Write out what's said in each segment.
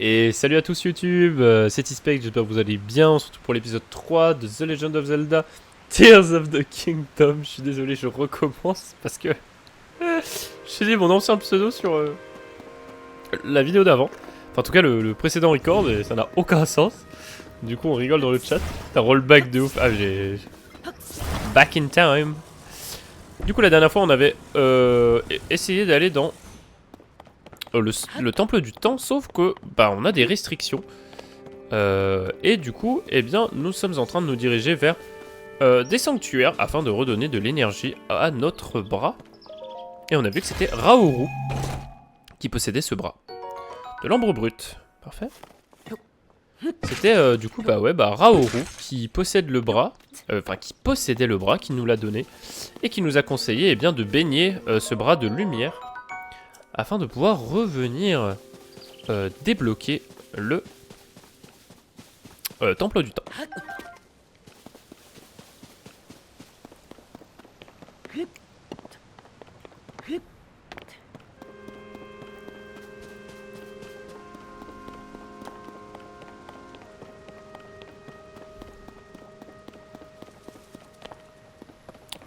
Et salut à tous YouTube, c'est Ispec, j'espère que vous allez bien, surtout pour l'épisode 3 de The Legend of Zelda Tears of the Kingdom. Je suis désolé, je recommence parce que j'ai dit mon ancien pseudo sur la vidéo d'avant. Enfin en tout cas le précédent record et ça n'a aucun sens. Du coup on rigole dans le chat, c'est un rollback de ouf. Ah j'ai... Back in time. Du coup la dernière fois on avait essayé d'aller dans... le temple du temps, sauf que bah on a des restrictions et du coup eh bien nous sommes en train de nous diriger vers des sanctuaires afin de redonner de l'énergie à notre bras. Et on a vu que c'était Raoru qui possédait ce bras de l'ambre brut. Parfait. C'était du coup Raoru qui possède le bras, enfin qui possédait le bras, qui nous l'a donné et qui nous a conseillé eh bien de baigner ce bras de lumière afin de pouvoir revenir débloquer le temple du temps.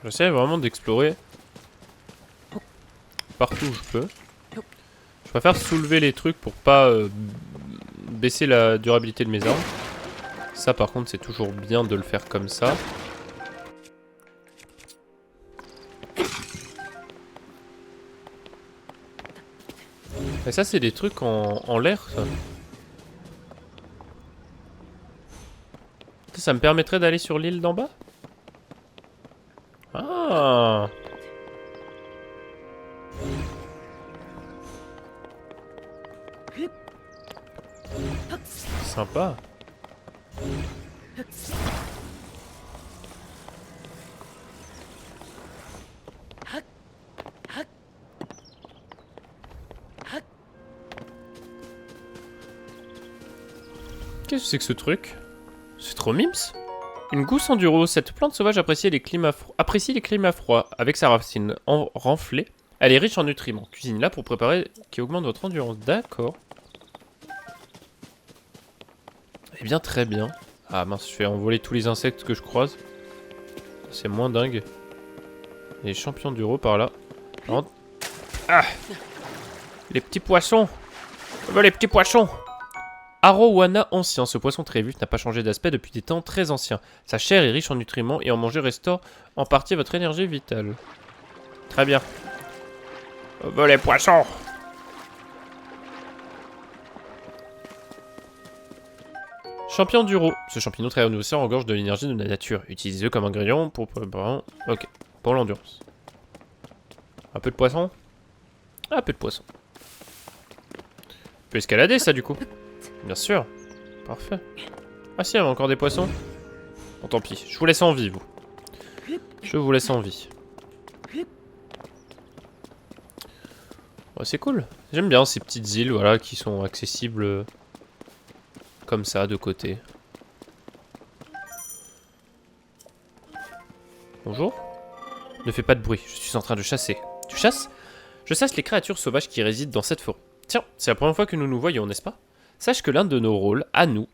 J'essaie vraiment d'explorer partout où je peux. Je préfère soulever les trucs pour pas baisser la durabilité de mes armes. Ça par contre c'est toujours bien de le faire comme ça. Et ça c'est des trucs en l'air ça. Ça me permettrait d'aller sur l'île d'en bas? Ah! Sympa. Qu'est-ce que c'est que ce truc? C'est trop mims. Une gousse enduro. Cette plante sauvage apprécie les climats froids. Avec sa racine renflée, elle est riche en nutriments. Cuisinez-la pour préparer qui augmente votre endurance. D'accord. Eh bien, très bien. Ah mince, je fais envoler tous les insectes que je croise. C'est moins dingue. Les champions d'euro par là. Ah! Les petits poissons! Les petits poissons! Arowana ancien, ce poisson très vif n'a pas changé d'aspect depuis des temps très anciens. Sa chair est riche en nutriments et en manger restaure en partie votre énergie vitale. Très bien. Les poissons! Champion d'Uro. Ce champignon très renouvesseur engorge de l'énergie de la nature. Utilisez-le comme ingrédient pour... Ok, pour l'endurance. Un peu de poisson? Un peu de poisson. On peut escalader ça du coup. Bien sûr. Parfait. Ah si, il y avait encore des poissons. Bon tant pis, je vous laisse en vie vous. Je vous laisse en vie. Ouais, c'est cool. J'aime bien ces petites îles voilà, qui sont accessibles comme ça de côté. Bonjour. Ne fais pas de bruit, je suis en train de chasser. Tu chasses? Je chasse les créatures sauvages qui résident dans cette forêt. Tiens, c'est la première fois que nous nous voyons, n'est-ce pas? Sache que l'un de nos rôles, à nous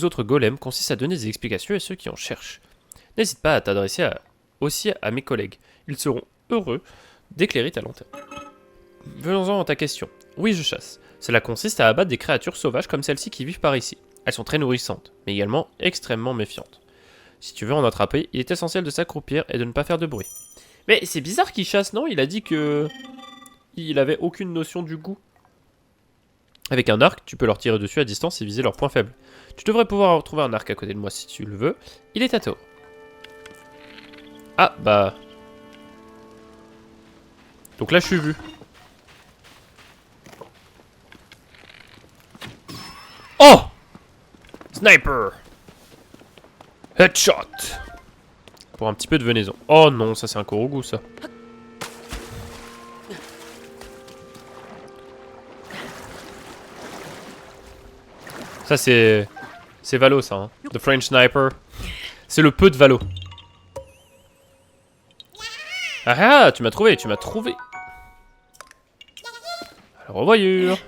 autres golems, consiste à donner des explications à ceux qui en cherchent. N'hésite pas à t'adresser aussi à mes collègues. Ils seront heureux d'éclairer ta lanterne. Venons-en à ta question. Oui, je chasse. Cela consiste à abattre des créatures sauvages comme celles-ci qui vivent par ici. Elles sont très nourrissantes, mais également extrêmement méfiantes. Si tu veux en attraper, il est essentiel de s'accroupir et de ne pas faire de bruit. Mais c'est bizarre qu'il chasse, non? Il a dit que... il avait aucune notion du goût. Avec un arc, tu peux leur tirer dessus à distance et viser leurs points faibles. Tu devrais pouvoir retrouver un arc à côté de moi si tu le veux. Il est à toi. Ah, bah... donc là, je suis vu. Oh! Sniper! Headshot! Pour un petit peu de venaison. Oh non, ça c'est un Korogu, ça. Ça c'est... c'est Valo, ça. Hein. The French Sniper. C'est le peu de Valo. Ah ah, tu m'as trouvé, tu m'as trouvé. Alors, revoyure.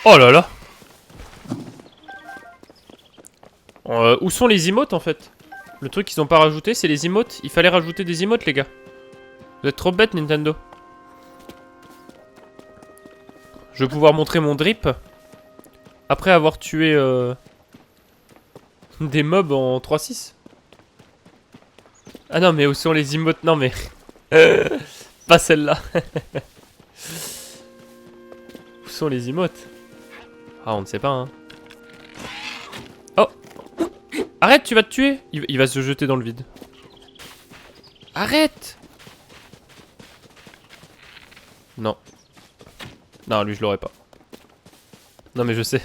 Oh là là. Où sont les emotes en fait? Le truc qu'ils ont pas rajouté, c'est les emotes. Il fallait rajouter des emotes, les gars. Vous êtes trop bêtes, Nintendo. Je vais pouvoir montrer mon drip. Après avoir tué des mobs en 3-6. Ah non, mais où sont les emotes? Non, mais... pas celle-là. Où sont les emotes? Ah, on ne sait pas, hein. Oh! Arrête, tu vas te tuer! Il va se jeter dans le vide. Arrête! Non. Non, lui, je l'aurais pas. Non, mais je sais.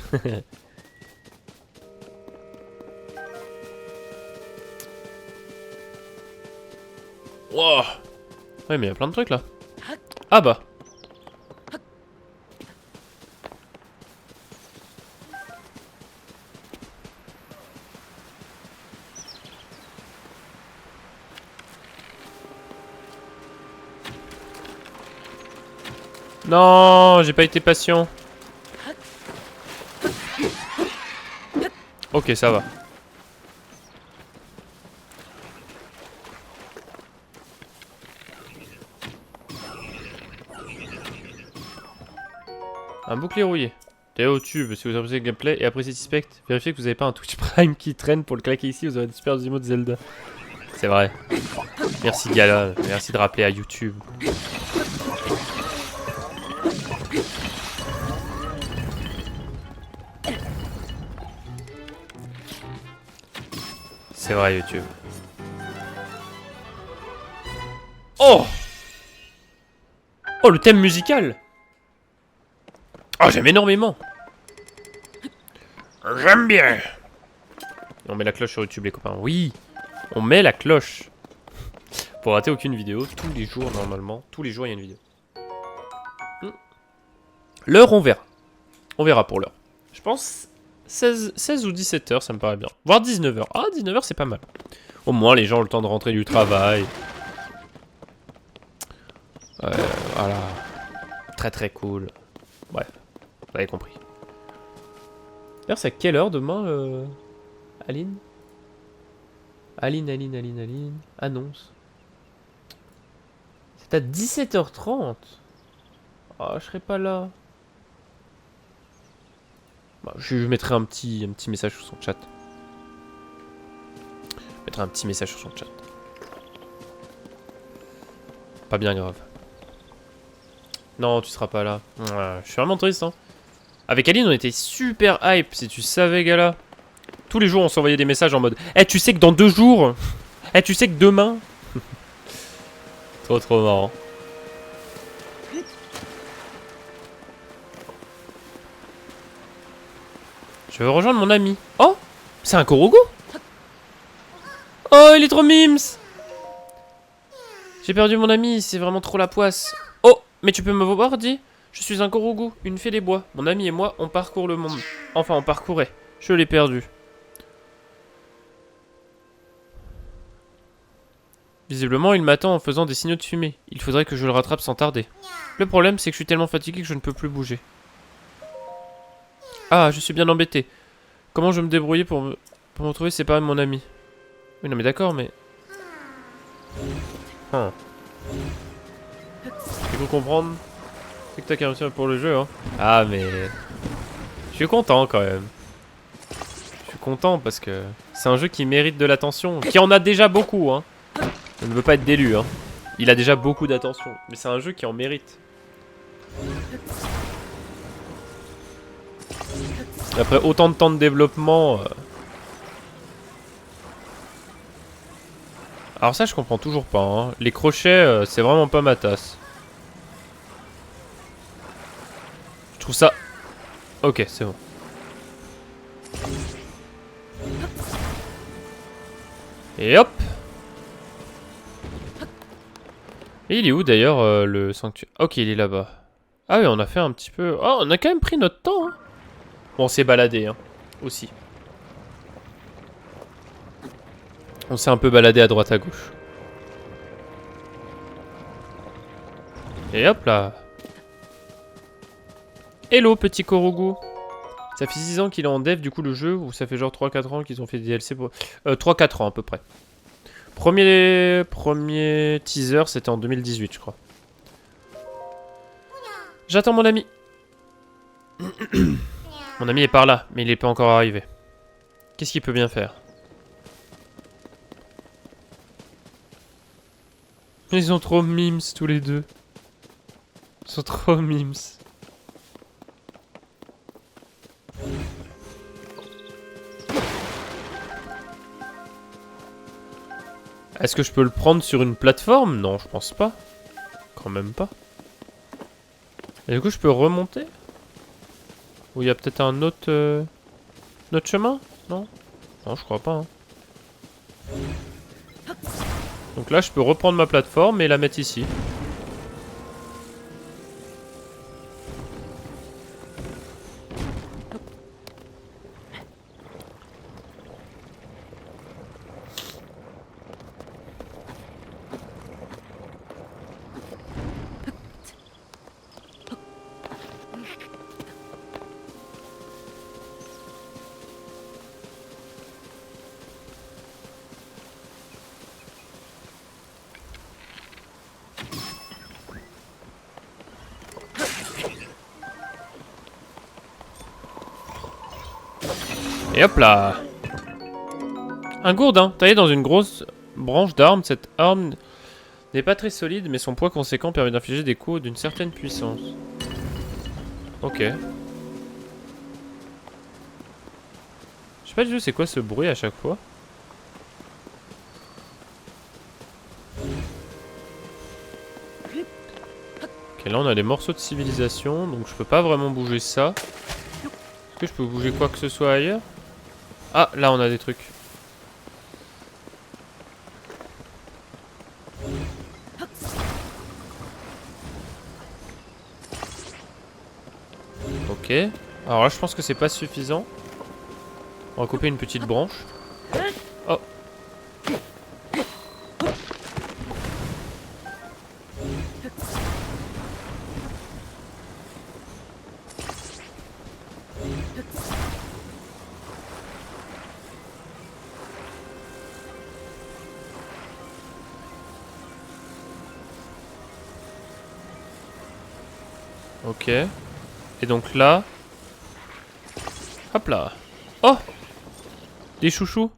Wow. Ouais, mais il y a plein de trucs, là. Ah bah. Non, j'ai pas été patient. Ok, ça va. Un bouclier rouillé. Théo tube, si vous appréciez le gameplay et appréciez Suspect, vérifiez que vous avez pas un Twitch Prime qui traîne pour le claquer ici, vous aurez des super emotes Zelda. C'est vrai. Merci Gala, merci de rappeler à YouTube. C'est vrai YouTube. Oh! Oh, le thème musical! Oh, j'aime énormément! J'aime bien! On met la cloche sur YouTube, les copains. Oui! On met la cloche! Pour rater aucune vidéo, tous les jours, normalement. Tous les jours, il y a une vidéo. L'heure, on verra. On verra pour l'heure. Je pense 16 ou 17 heures, ça me paraît bien. Voire 19 heures. Ah, 19 heures, c'est pas mal. Au moins, les gens ont le temps de rentrer du travail. Voilà. Très très cool. Bref, vous avez compris. D'ailleurs, c'est à quelle heure demain, Aline? Aline. Annonce. C'est à 17h30. Ah, je serai pas là. Bah, je mettrai un petit message sur son chat. Je mettrai un petit message sur son chat. Pas bien grave. Non, tu seras pas là. Je suis vraiment triste, hein. Avec Aline, on était super hype, si tu savais, Gala. Tous les jours, on s'envoyait des messages en mode Eh, tu sais que dans 2 jours. Eh, tu sais que demain. Trop marrant. Je veux rejoindre mon ami. Oh, c'est un Korogu. Oh, il est trop mimes. J'ai perdu mon ami, c'est vraiment trop la poisse. Oh, mais tu peux me voir, dis. Je suis un Korogu, une fée des bois. Mon ami et moi, on parcourt le monde. Enfin, on parcourait. Je l'ai perdu. Visiblement, il m'attend en faisant des signaux de fumée. Il faudrait que je le rattrape sans tarder. Le problème, c'est que je suis tellement fatigué que je ne peux plus bouger. Ah, je suis bien embêté. Comment je vais me débrouiller pour me retrouver séparé de mon ami? Oui, non mais d'accord, mais... Ah. Il faut comprendre. C'est que t'as qu'à réussir pour le jeu, hein. Ah, mais... Je suis content, quand même. Je suis content, parce que... C'est un jeu qui mérite de l'attention. Qui en a déjà beaucoup, hein. Je ne veux pas être d'élu, hein. Il a déjà beaucoup d'attention. Mais c'est un jeu qui en mérite. Après autant de temps de développement... Alors ça, je comprends toujours pas, hein. Les crochets, c'est vraiment pas ma tasse. Je trouve ça... Ok, c'est bon. Et hop. Et il est où d'ailleurs le sanctuaire? Ok, il est là-bas. Ah oui, on a fait un petit peu... Oh, on a quand même pris notre temps, hein. Bon, on s'est baladé, hein. Aussi. On s'est un peu baladé à droite à gauche. Et hop là. Hello, petit Korogu. Ça fait 6 ans qu'il est en dev du coup le jeu, ou ça fait genre 3-4 ans qu'ils ont fait des DLC pour... 3-4 ans à peu près. Premier teaser c'était en 2018 je crois. J'attends mon ami. Mon ami est par là, mais il est pas encore arrivé. Qu'est-ce qu'il peut bien faire? Ils sont trop mimes tous les deux. Ils sont trop mimes. Est-ce que je peux le prendre sur une plateforme? Non, je pense pas. Quand même pas. Et du coup, je peux remonter? Ou il y a peut-être un autre chemin? Non? Non, je crois pas. Hein. Donc là, je peux reprendre ma plateforme et la mettre ici. Et hop là! Un gourdin, taillé dans une grosse branche d'arbre. Cette arme n'est pas très solide, mais son poids conséquent permet d'infliger des coups d'une certaine puissance. Ok. Je sais pas du tout c'est quoi ce bruit à chaque fois. Ok, là on a des morceaux de civilisation, donc je peux pas vraiment bouger ça. Est-ce que je peux bouger quoi que ce soit ailleurs? Ah, là on a des trucs. Ok. Alors là je pense que c'est pas suffisant. On va couper une petite branche. Oh. Ok. Et donc là... Hop là. Oh! Des chouchous.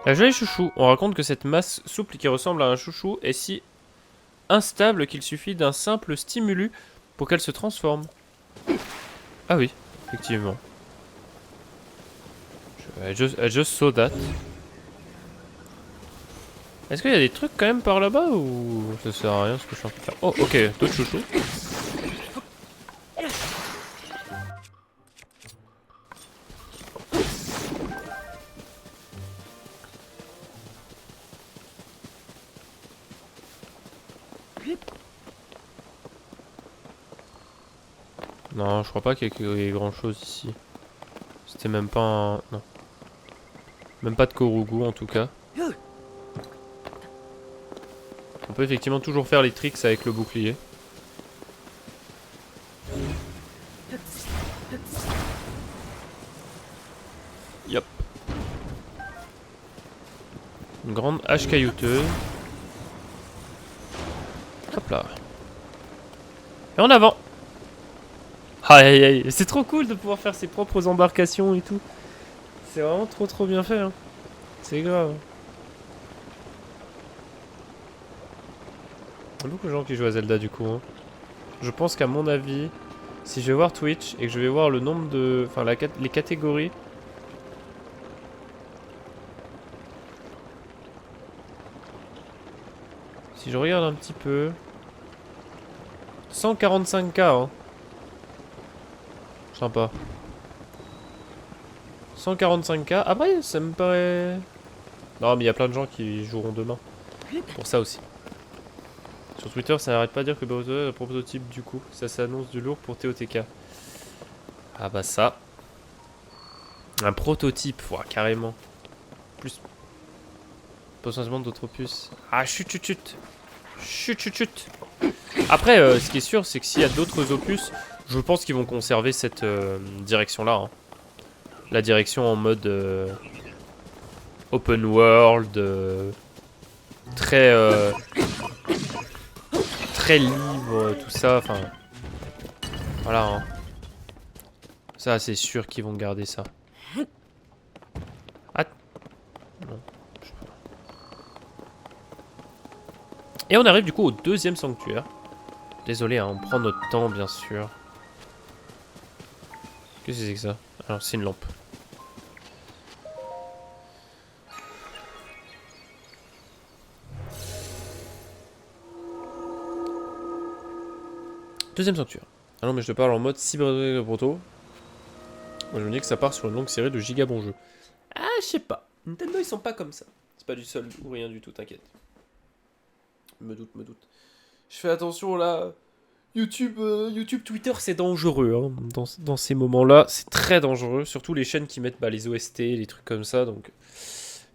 La jolie chouchou. On raconte que cette masse souple qui ressemble à un chouchou est si instable qu'il suffit d'un simple stimulus pour qu'elle se transforme. Ah oui, effectivement. I just saw that. Est-ce qu'il y a des trucs quand même par là-bas ou ça sert à rien ce que je suis en train de faire? Oh, ok, d'autres chouchous. Non, je crois pas qu'il y ait grand chose ici. C'était même pas un... Non. Même pas de Korugu en tout cas. On peut effectivement toujours faire les tricks avec le bouclier. Yep. Une grande hache caillouteuse. Hop là. Et en avant. Aïe aïe aïe. C'est trop cool de pouvoir faire ses propres embarcations et tout. C'est vraiment trop bien fait. Hein. C'est grave. Il y a beaucoup de gens qui jouent à Zelda du coup. Hein. Je pense qu'à mon avis, si je vais voir Twitch et que je vais voir le nombre de... Enfin, les catégories... Si je regarde un petit peu... 145K, hein. Sympa. 145K. Après, ça me paraît... Non, mais il y a plein de gens qui joueront demain. Pour ça aussi. Sur Twitter, ça n'arrête pas de dire que Bowser est un prototype du coup. Ça s'annonce du lourd pour TOTK. Ah bah ça. Un prototype, ouah, carrément. Plus... potentiellement d'autres opus. Ah, chut, chut, chut. Chut, chut, chut. Après, ce qui est sûr, c'est que s'il y a d'autres opus, je pense qu'ils vont conserver cette direction-là. Hein. La direction en mode open world, très très libre, tout ça. Enfin, voilà. Hein. Ça, c'est sûr qu'ils vont garder ça. Ah. Non. Et on arrive du coup au deuxième sanctuaire. Désolé, hein, on prend notre temps, bien sûr. Qu'est-ce que c'est que ça? Alors, c'est une lampe. Deuxième sanctuaire. Ah non, mais je te parle en mode cyber proto. Moi, je me dis que ça part sur une longue série de gigabons jeux. Ah, je sais pas. Nintendo, ils sont pas comme ça. C'est pas du sol ou rien du tout, t'inquiète. Me doute, me doute. Je fais attention là. YouTube, Twitter, c'est dangereux. Hein. Dans ces moments-là, c'est très dangereux. Surtout les chaînes qui mettent les OST, les trucs comme ça. Donc,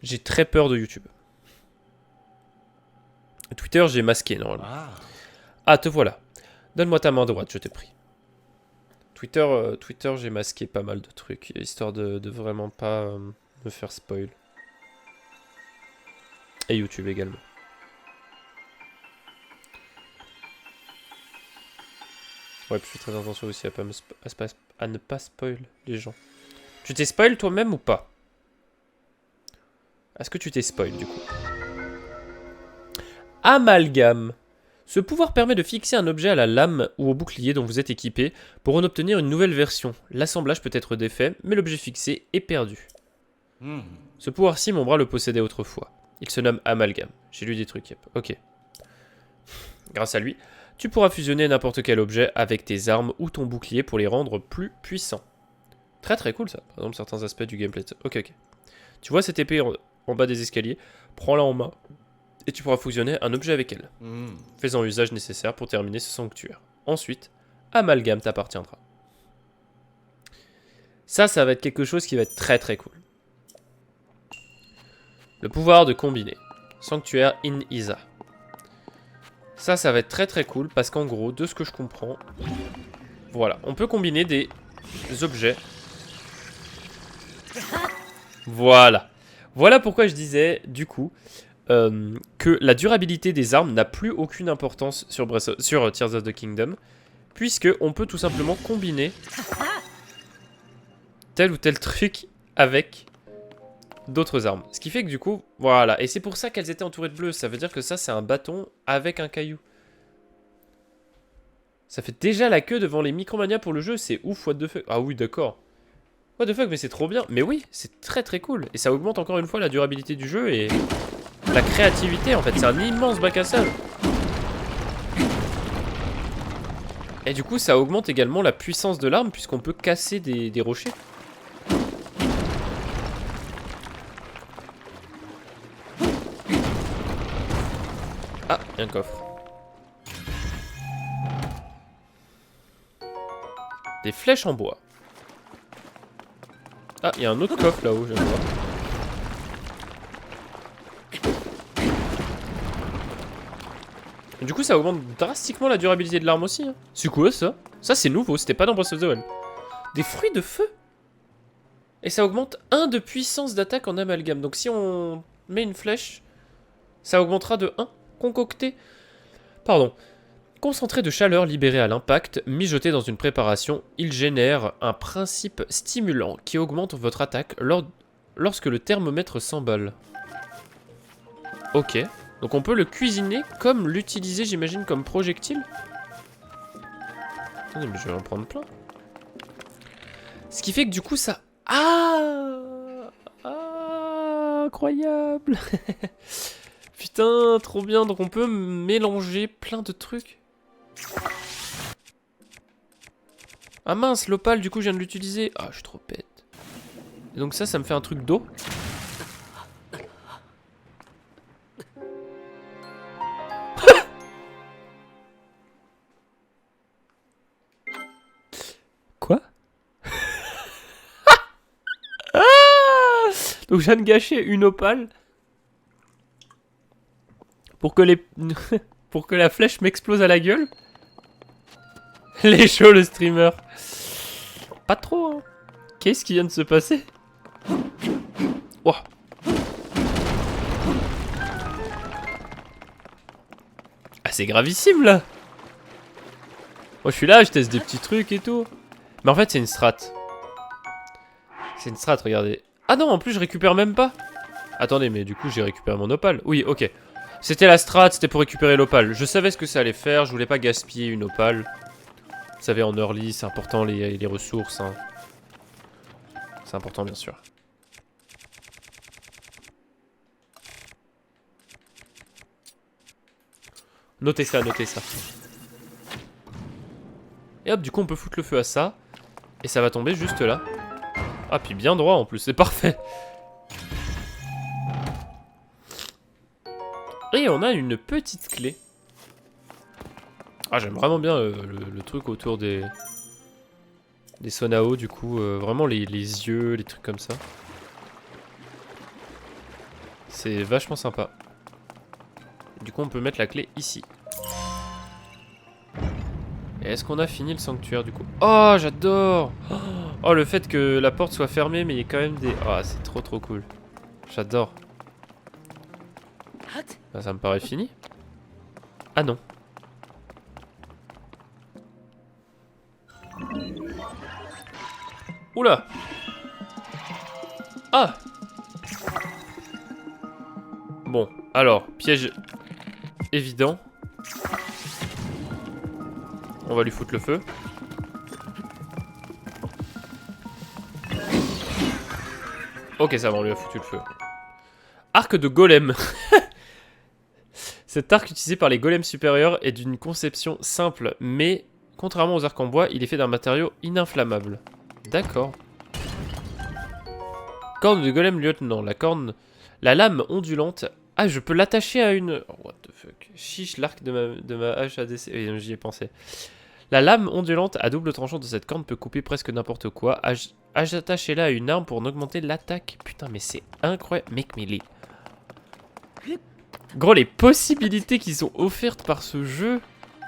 j'ai très peur de YouTube. Twitter, j'ai masqué normalement. Ah, te voilà. Donne-moi ta main droite, je t'ai pris. Twitter, j'ai masqué pas mal de trucs, histoire de vraiment pas me faire spoil. Et YouTube également. Ouais, puis je fais très attention aussi à ne pas spoil les gens. Tu t'es spoil toi-même ou pas? Est-ce que tu t'es spoil du coup? Amalgame. Ce pouvoir permet de fixer un objet à la lame ou au bouclier dont vous êtes équipé pour en obtenir une nouvelle version. L'assemblage peut être défait, mais l'objet fixé est perdu. Ce pouvoir-ci, mon bras le possédait autrefois. Il se nomme Amalgame. J'ai lu des trucs, yep. Ok. Grâce à lui, tu pourras fusionner n'importe quel objet avec tes armes ou ton bouclier pour les rendre plus puissants. Très très cool ça, par exemple certains aspects du gameplay. Ok, ok. Tu vois cette épée en bas des escaliers? Prends-la en main et tu pourras fusionner un objet avec elle. Fais-en l'usage nécessaire pour terminer ce sanctuaire. Ensuite, Amalgame t'appartiendra. Ça va être quelque chose qui va être très très cool. Le pouvoir de combiner. Sanctuaire in Isa. Ça va être très très cool parce qu'en gros, de ce que je comprends, voilà, on peut combiner des objets. Voilà. Voilà pourquoi je disais, du coup, que la durabilité des armes n'a plus aucune importance sur Tears of the Kingdom, puisque on peut tout simplement combiner tel ou tel truc avec d'autres armes. Ce qui fait que du coup, voilà. Et c'est pour ça qu'elles étaient entourées de bleu. Ça veut dire que ça, c'est un bâton avec un caillou. Ça fait déjà la queue devant les Micromania pour le jeu. C'est ouf, what the fuck. Ah oui, d'accord. What the fuck, mais c'est trop bien. Mais oui, c'est très très cool. Et ça augmente encore une fois la durabilité du jeu et la créativité, en fait. C'est un immense bac à sable. Et du coup, ça augmente également la puissance de l'arme puisqu'on peut casser des rochers. Ah, il y a un coffre. Des flèches en bois. Ah, il y a un autre coffre là-haut, je viens de voir. Et du coup, ça augmente drastiquement la durabilité de l'arme aussi. Hein. C'est quoi ça? Ça, c'est nouveau, c'était pas dans Breath of the Wild. Des fruits de feu. Et ça augmente 1 de puissance d'attaque en amalgame. Donc si on met une flèche, ça augmentera de 1. Concocté. Pardon. Concentré de chaleur libéré à l'impact, mijoté dans une préparation, il génère un principe stimulant qui augmente votre attaque lorsque le thermomètre s'emballe. Ok. Donc on peut le cuisiner comme l'utiliser, j'imagine, comme projectile. Attendez, mais je vais en prendre plein. Ce qui fait que du coup ça... Ah, incroyable. Putain, trop bien. Donc on peut mélanger plein de trucs. Ah mince, l'opale, du coup, je viens de l'utiliser. Ah, je suis trop bête. Et donc ça me fait un truc d'eau. Quoi? Ah, donc je viens de gâcher une opale. Pour que les... pour que la flèche m'explose à la gueule. Les chauds, le streamer. Pas trop, hein. Qu'est-ce qui vient de se passer? Oh. Ah, c'est gravissime, là. Moi, je suis là, je teste des petits trucs et tout. Mais en fait, c'est une strat. C'est une strat, regardez. Ah non, en plus, je récupère même pas. Attendez, mais du coup, j'ai récupéré mon opale. Oui, ok. C'était la strat, c'était pour récupérer l'opale. Je savais ce que ça allait faire, je voulais pas gaspiller une opale. Vous savez, en early, c'est important les ressources. Hein. C'est important, bien sûr. Notez ça, notez ça. Et hop, du coup, on peut foutre le feu à ça. Et ça va tomber juste là. Ah, puis bien droit en plus, c'est parfait. Et on a une petite clé. Ah, j'aime vraiment bien le truc autour des Sonao, du coup. Vraiment les yeux, les trucs comme ça. C'est vachement sympa. Du coup, on peut mettre la clé ici. Et est-ce qu'on a fini le sanctuaire, du coup? Oh, j'adore! Oh, le fait que la porte soit fermée, mais il y a quand même des... Oh, c'est trop trop cool. J'adore. Ah, ça me paraît fini. Ah non. Oula! Ah! Bon, alors, piège évident. On va lui foutre le feu. Ok, ça va, on lui a foutu le feu. Arc de golem. Cet arc utilisé par les golems supérieurs est d'une conception simple, mais contrairement aux arcs en bois, il est fait d'un matériau ininflammable. D'accord. Corne de golem lieutenant. La lame ondulante. Ah, je peux l'attacher à une... Oh, what the fuck. Chiche, l'arc de ma hache ADC. Oui, j'y ai pensé. La lame ondulante à double tranchant de cette corne peut couper presque n'importe quoi. Attachez-la à une arme pour en augmenter l'attaque. Putain, mais c'est incroyable. Mec, mais les... Gros, les possibilités qui sont offertes par ce jeu.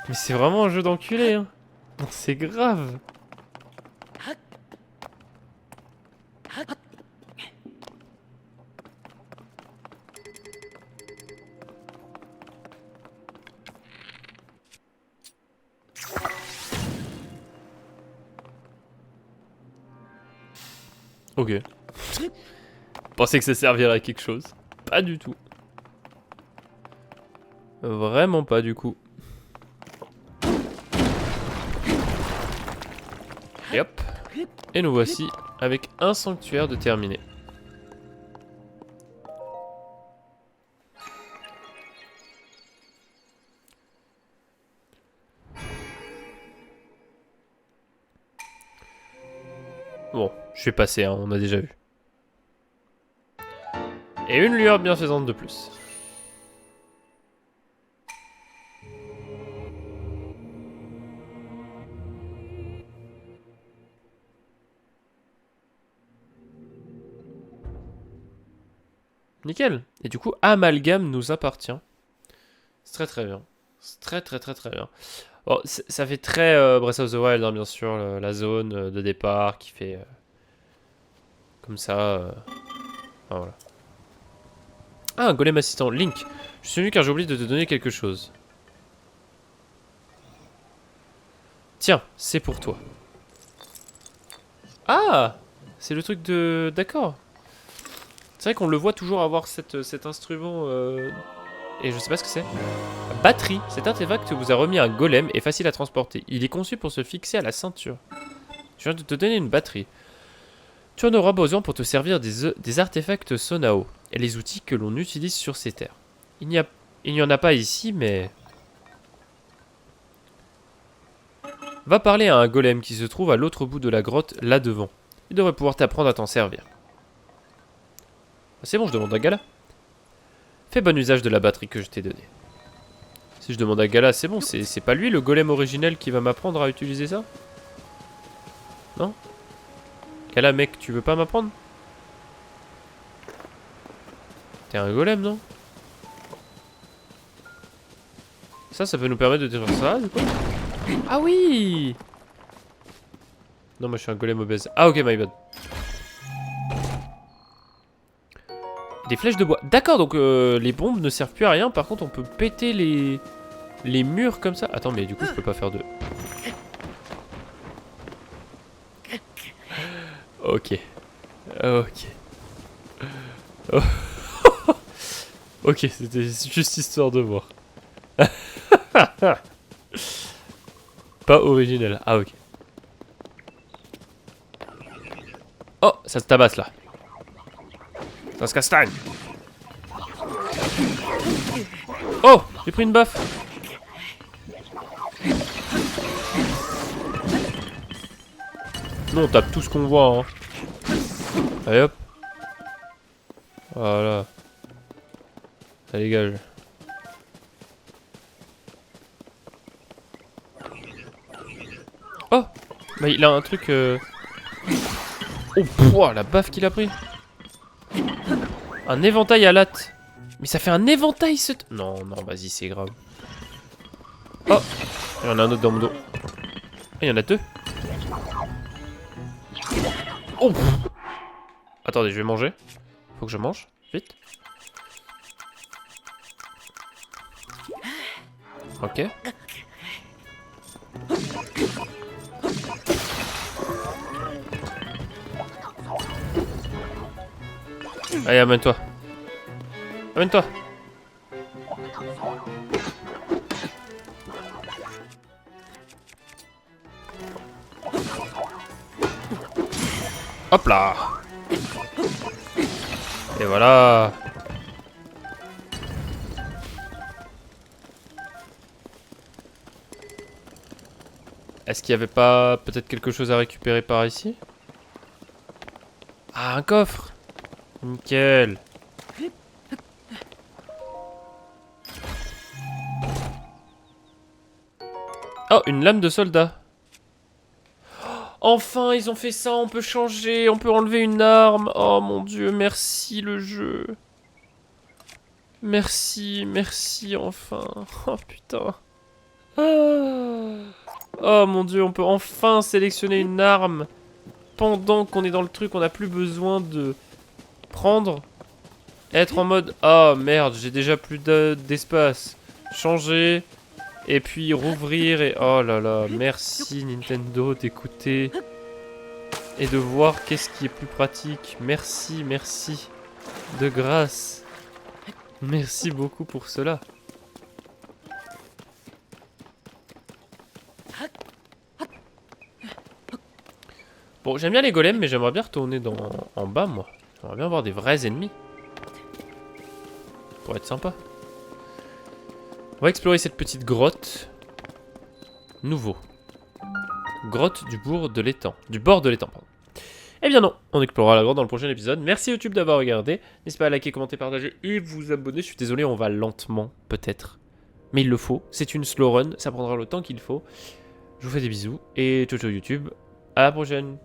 Mais c'est vraiment un jeu d'enculé, hein. C'est grave. Ok. Pensais que ça servirait à quelque chose. Pas du tout. Vraiment pas du coup. Et hop. Et nous voici avec un sanctuaire de terminé. Bon, je vais passer, hein, on a déjà vu. Et une lueur bienfaisante de plus. Nickel. Et du coup, Amalgame nous appartient. C'est très très bien. C'est très très très très bien. Bon, ça fait très Breath of the Wild, hein, bien sûr, la zone de départ qui fait comme ça. Ah, voilà. Ah, un golem assistant. Link, je suis venu car j'ai oublié de te donner quelque chose. Tiens, c'est pour toi. Ah, c'est le truc de... D'accord. C'est vrai qu'on le voit toujours avoir cet instrument... Et je sais pas ce que c'est. Batterie. Cet artefact vous a remis un golem et facile à transporter. Il est conçu pour se fixer à la ceinture. Je viens de te donner une batterie. Tu en auras besoin pour te servir des artefacts Sonao et les outils que l'on utilise sur ces terres. Il n'y en a pas ici, mais... Va parler à un golem qui se trouve à l'autre bout de la grotte, là devant. Il devrait pouvoir t'apprendre à t'en servir. C'est bon, je demande à Gala. Fais bon usage de la batterie que je t'ai donnée. Si je demande à Gala, c'est bon, c'est pas lui le golem originel qui va m'apprendre à utiliser ça? Non? Gala, mec, tu veux pas m'apprendre? T'es un golem, non? Ça peut nous permettre de détruire ça, du coup. Ah oui! Non, moi je suis un golem obèse. Ah ok, my bad. Des flèches de bois. D'accord, donc les bombes ne servent plus à rien. Par contre, on peut péter les murs comme ça. Attends, mais du coup, je peux pas faire de... Ok. Ok. Oh. Ok, c'était juste histoire de voir. Pas original. Ah ok. Oh, ça se tabasse là. Ça se castagne. Oh, j'ai pris une baffe. Non, on tape tout ce qu'on voit. Hein. Allez hop. Voilà. Ça dégage. Oh, bah il a un truc... Oh, pouah, la baffe qu'il a pris. Un éventail à latte. Mais ça fait un éventail ce... Non, non, vas-y, c'est grave. Oh, il y en a un autre dans mon dos. Ah, il y en a deux. Oh. Attendez, je vais manger. Faut que je mange, vite. Ok. Allez, amène-toi. Amène-toi. Hop là. Et voilà. Est-ce qu'il n'y avait pas peut-être quelque chose à récupérer par ici? Ah, un coffre. Nickel. Oh, une lame de soldat. Enfin, ils ont fait ça, on peut changer, on peut enlever une arme. Oh mon dieu, merci le jeu. Merci, merci enfin. Oh putain. Ah. Oh mon dieu, on peut enfin sélectionner une arme. Pendant qu'on est dans le truc, on n'a plus besoin de prendre. Être en mode, oh merde, j'ai déjà plus d'espace. Changer. Et puis rouvrir et... Oh là là, merci Nintendo d'écouter. Et de voir qu'est-ce qui est plus pratique. Merci, merci. De grâce. Merci beaucoup pour cela. Bon, j'aime bien les golems, mais j'aimerais bien retourner en bas, moi. J'aimerais bien avoir des vrais ennemis. Ça pourrait être sympa. On va explorer cette petite grotte. Nouveau. Grotte du bord de l'étang. Du bord de l'étang, pardon. Eh bien non, on explorera la grotte dans le prochain épisode. Merci YouTube d'avoir regardé. N'hésitez pas à liker, commenter, partager et vous abonner. Je suis désolé, on va lentement, peut-être. Mais il le faut. C'est une slow run. Ça prendra le temps qu'il faut. Je vous fais des bisous. Et ciao ciao YouTube. À la prochaine.